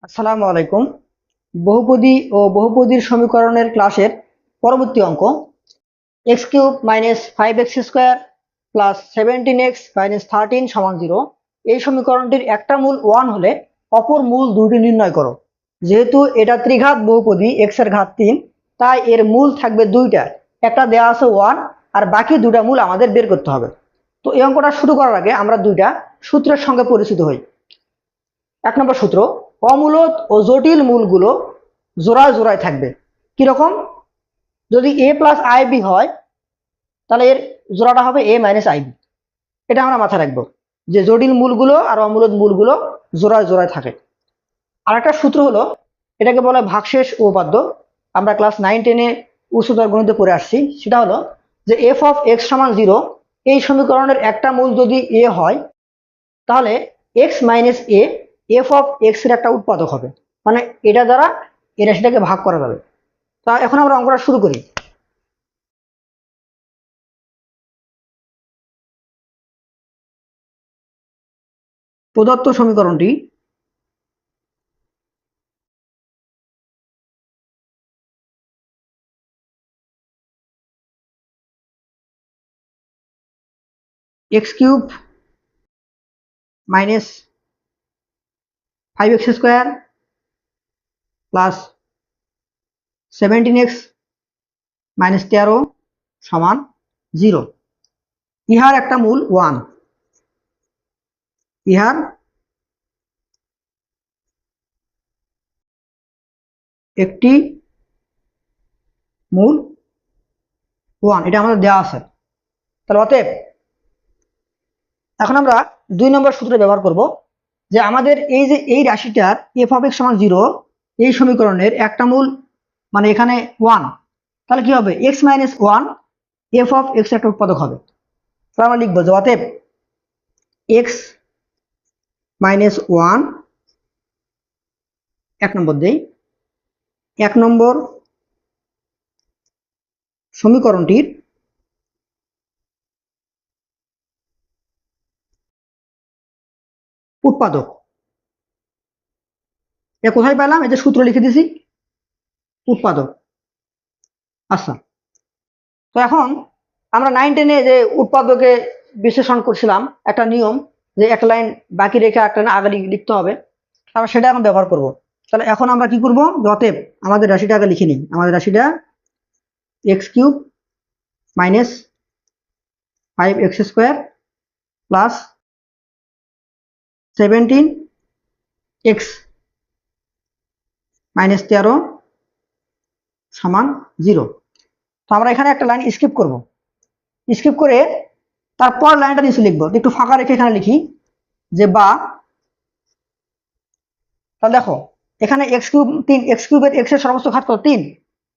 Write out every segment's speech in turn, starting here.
আসসালামু আলাইকুম। বহুপদী ও বহুপদীর সমীকরণের ক্লাসের পরবর্তী অঙ্ক x cube minus 5x² plus 17x - 13 সমান 0। এই সমীকরণটির একটা মূল 1 হলে অপর মূল দুটি নির্ণয় করো। যেহেতু এটা ত্রিঘাত বহুপদী x এর ঘাত 3, তাই এর মূল থাকবে দুইটা, একটা দেওয়া আছে 1 আর বাকি দুটা মূল আমাদের বের করতে হবে। তো এই অঙ্কটা শুরু করার আগে আমরা দুইটা সূত্রের সঙ্গে পরিচিত হই। 1 নম্বর সূত্র, অমূলদ ও জটিল মূলগুলো জোড়ায় জোড়ায় থাকবে। কিরকম? যদি a প্লাস আই বি হয় তাহলে এর জোড়াটা হবে a মাইনাস আই বি। এটা আমরা মাথায় রাখবো যে জটিল মূলগুলো আর অমূলদ মূলগুলো জোড়ায় জোড়ায় থাকে। আর একটা সূত্র হলো, এটাকে বলে ভাগশেষ উপপাদ্য। আমরা ক্লাস 9-10-এ উচ্চতর গণিতে পড়ে আসছি। সেটা হলো যে এফ অফ এক্স সমান 0, এই সমীকরণের একটা মূল যদি a হয় তাহলে x minus A F of x এর একটা উৎপাদক হবে, মানে এটা দ্বারা এই রাশিটাকে ভাগ করা যাবে। তা এখন আমরা অঙ্কটা শুরু করি। প্রদত্ত সমীকরণটি x cube minus 5x² plus 17x - 13 সমান 0। ইহার একটা মূল 1, ইহার একটি মূল 1, এটা আমাদের দেওয়া আছে। তাহলে অতএব এখন আমরা 2 নম্বর সূত্র ব্যবহার করব যে আমাদের এই যে এই রাশিটার এফ অফ এক্স সমান 0, এই সমীকরণের একটা মূল মানে এখানে 1, তাহলে কি হবে? X minus 1 F of x একটা উৎপাদক হবে। তাহলে আমরা লিখবো যে অতএব এক্স মাইনাস 1, 1 নম্বর দেই, 1 নম্বর সমীকরণটির উৎপাদক। এ কোথায় পেলাম? এই যে সূত্র লিখে দিছি, উৎপাদক। আচ্ছা, তো এখন আমরা 9-10-এ যে উৎপাদকে বিশ্লেষণ করছিলাম, একটা নিয়ম যে একটা লাইন বাকি রেখে একটা লাইন আগে লিখতে হবে, আমরা সেটা এখন ব্যবহার করব। তাহলে এখন আমরা কি করব? অতএব আমাদের রাশিটা আগে লিখে নিই। আমাদের রাশিটা x cube minus 5x² plus 17x - 13 সমান 0। তো আমরা এখানে একটা লাইন স্কিপ করব, স্কিপ করে তারপর লাইনটা নিচে লিখবো। একটু ফাঁকা রেখে এখানে লিখি যে বা, তাহলে দেখো এখানে এক্স কিউব 3, এক্স কিউবের এক্স এর সমস্ত ঘাত কত? 3।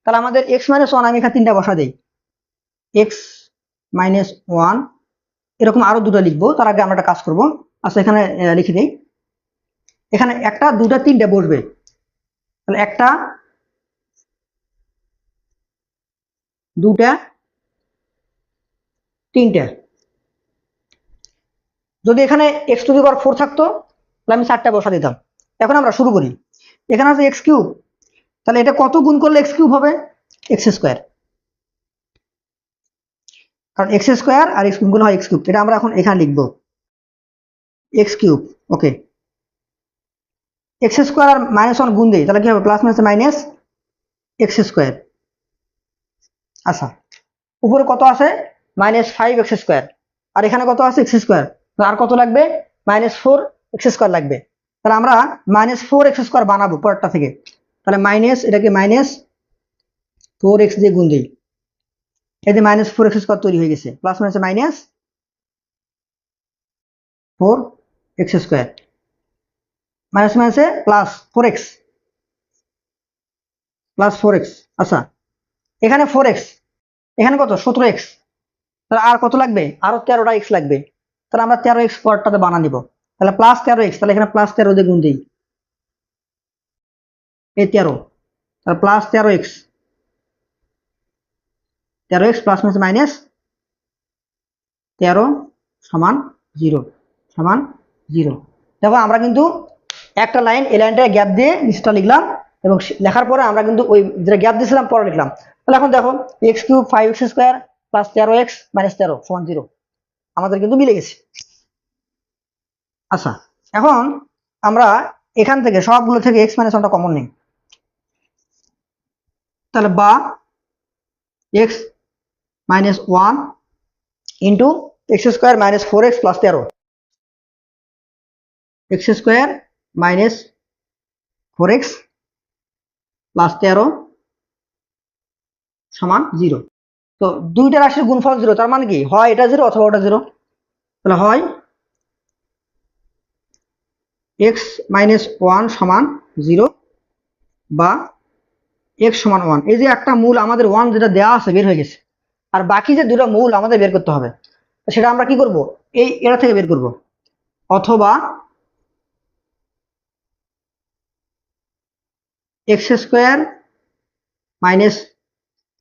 তাহলে আমাদের এক্স মাইনাস 1 আমি এখানে 3টা বসা দেই, এক্স মাইনাস 1, এরকম আরো দুটো লিখবো। তার আগে আমরা একটা কাজ করবো। আচ্ছা, এখানে লিখে দেই, এখানে একটা দুটা তিনটা বসবে। তাহলে একটা দুটা তিনটা। যদি এখানে এক্স টু দি পাওয়ার 4 থাকতো তাহলে আমি 4টা বসা দিতাম। এখন আমরা শুরু করি। এখানে আছে এক্স কিউব, তাহলে এটা কত গুণ করলে এক্স কিউব হবে? x², কারণ x² আর x গুণ হয় এক্স কিউব। এটা আমরা এখন এখানে লিখবো এক্স কিউব। ওকে, x² আর -1 গুণ দেই, তাহলে কি হবে? Plus minus minus x²। আচ্ছা, উপরে কত আছে? -5x², আর এখানে কত আছে? x²। আর কত লাগবে? -4x² লাগবে। তাহলে আমরা -4x² বানাবো পরেরটা থেকে। তাহলে মাইনাস, এটাকে -4x দিয়ে গুণ দিই, এই যে -4x² তৈরি হয়ে গেছে। Plus minus minus 4x², minus মাইনাসে প্লাস 4x, প্লাস 4x। আচ্ছা, এখানে 4x, এখানে কত? 17x। তাহলে আর কত লাগবে? আরো 13টা x লাগবে। তাহলে আমরা 13x পরেরটাতে বানা নিব। তাহলে প্লাস 13x, তাহলে এখানে প্লাস 13 দিয়ে গুণ দিই, এই 13, তাহলে plus 13x, 13x plus minus 13 সমান 0, সমান 0। দেখো আমরা কিন্তু একটা লাইন, এই লাইনটা গ্যাপ দিয়ে নিচটা লিখলাম, এবং লেখার পরে আমরা কিন্তু ওই যেটা গ্যাপ দিয়েছিলাম পরে লিখলাম। তাহলে এখন দেখো x cube 5x square plus 13x minus 13 সমান 0 আমাদের কিন্তু মিলে গেছে। আচ্ছা, এখন আমরা এখান থেকে সবগুলো থেকে x মাইনাস 1টা কমন নিই, তাহলে বা x minus 1 into x square minus 4x plus 13, x square minus 4x plus 13 সমান 0। তো দুইটা রাশির গুণফল 0, তার মানে কি হয় এটা 0 অথবা ওটা 0। তাহলে হয় x মাইনাস 1 সমান 0 বা x সমান 1। এই যে একটা মূল আমাদের 1 যেটা দেওয়া আছে বের হয়ে গেছে, আর বাকি যে দুটো মূল আমাদের বের করতে হবে, সেটা আমরা কি করব, এটা থেকে বের করব। অথবা x square minus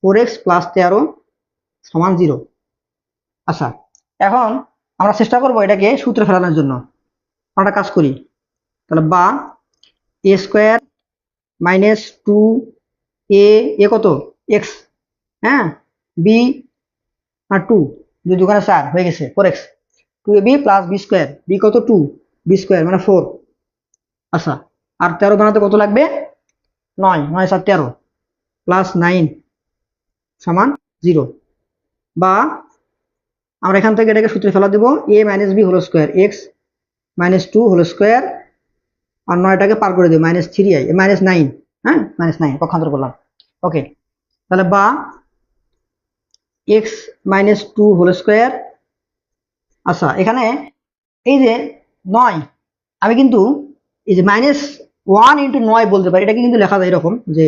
4x plus 13 সমান 0। আচ্ছা, এখন আমরা চেষ্টা করব এটাকে সূত্রে ফেলানোর জন্য। আমরা কাজ করি, তাহলে বা এ স্কোয়ার মাইনাস 2a, এ কত x, হ্যাঁ, বি আর 2, 2 দুগুণে 4 হয়ে গেছে 4x, 2ab plus B square, B কত 2, বি স্কোয়ার মানে 4। আচ্ছা, আর 13 বানাতে কত লাগবে, 9, 9 7 13 প্লাস 9 সমান 0। বা আমরা এখান থেকে এটাকে সূত্রে ফেলা দেবো, a minus B whole square X minus 2 whole square, আর 9টাকে পার করে দেবো মাইনাস 3i মাইনাস 9, হ্যাঁ মাইনাস 9 পক্ষান্তর করলাম। ওকে, তাহলে বা এক্স মাইনাস 2 হোল স্কোয়ার। আচ্ছা, এখানে এই যে 9, আমি কিন্তু এই যে মাইনাস 1 ইন্টু 9 বলতে পারি, এটাকে কিন্তু লেখা যায় এরকম যে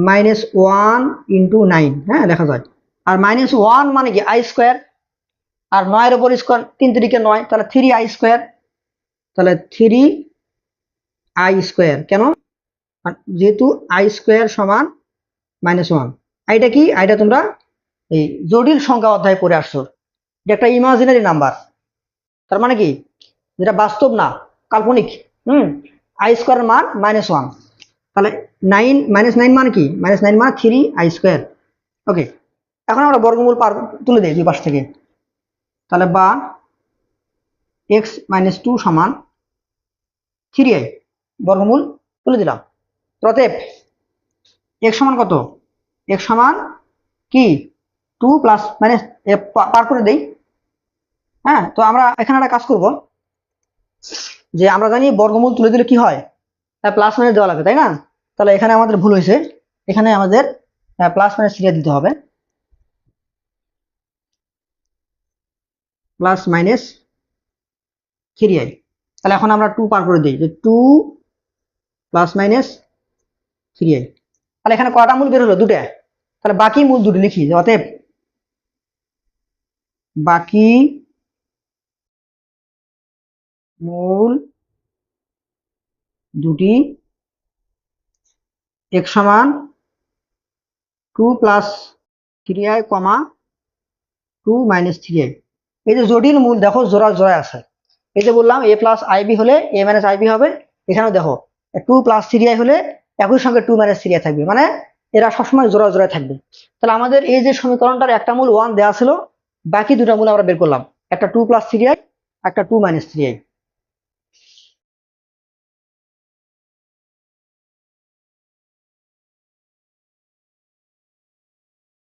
মাইনাস 1 ইন্টু 9, হ্যাঁ লেখা যায়। আর মাইনাস 1 মানে কি আই স্কোয়ার, আর 9 এর উপর স্কোয়ার 3 তিরিকে 9, তাহলে 3i স্কোয়ার, তাহলে 3i স্কোয়ার। কেন, যেহেতু আই স্কোয়ার সমান মাইনাস 1। আইটা কি, আইটা তোমরা এই জটিল সংখ্যা অধ্যায় পড়ে আসছো, এটা একটা ইমাজিনারি নাম্বার, তার মানে কি যেটা বাস্তব না, কাল্পনিক। আই স্কোয়ার মান মাইনাস 1, তাহলে 9 মাইনাস 9 মানে কি, মাইনাস 9 মানে 3i স্কোয়ার। ওকে, এখন আমরা বর্গমূল তুলে দিই দুই পাশ থেকে, তাহলে বা এক্স মাইনাস 2 সমান 3i, বর্গমূল তুলে দিলাম। অতএব এক্স সমান কত, এক্স সমান কি 2 প্লাস মাইনাস পার করে দেই। হ্যাঁ, তো আমরা এখানে একটা কাজ করব, যে আমরা জানি বর্গমূল তুলে দিলে কি হয়, প্লাস মাইনাস দেওয়া লাগে, তাই না? তাহলে এখানে আমাদের ভুল হয়েছে, এখানে আমাদের প্লাস মাইনাস 3 দিতে হবে, প্লাস মাইনাস 3i। তাহলে এখন আমরা 2 পার করে দিই, যে 2 প্লাস মাইনাস 3i। তাহলে এখানে কয়টা মূল বের হলো, দুটো, তাহলে বাকি মূল দুটো লিখি, অতএব বাকি মূল দুটি x সমান 2 প্লাস 3i কমা 2 মাইনাস 3i। এই যে জটিল মূল দেখো জোড়া জোড়ায় আছে, এই যে বললাম a প্লাস আইবি হলে a মাইনাস আইবি হবে, এখানেও দেখো 2 প্লাস 3i হলে একই সঙ্গে 2 মাইনাস 3i থাকবে, মানে এরা সবসময় জোড়া জোড়ায় থাকবে। তাহলে আমাদের এই যে সমীকরণটার একটা মূল 1 দেওয়া ছিল, বাকি দুটা মূল আমরা বের করলাম, একটা 2 প্লাস 3i, একটা 2 মাইনাস 3i।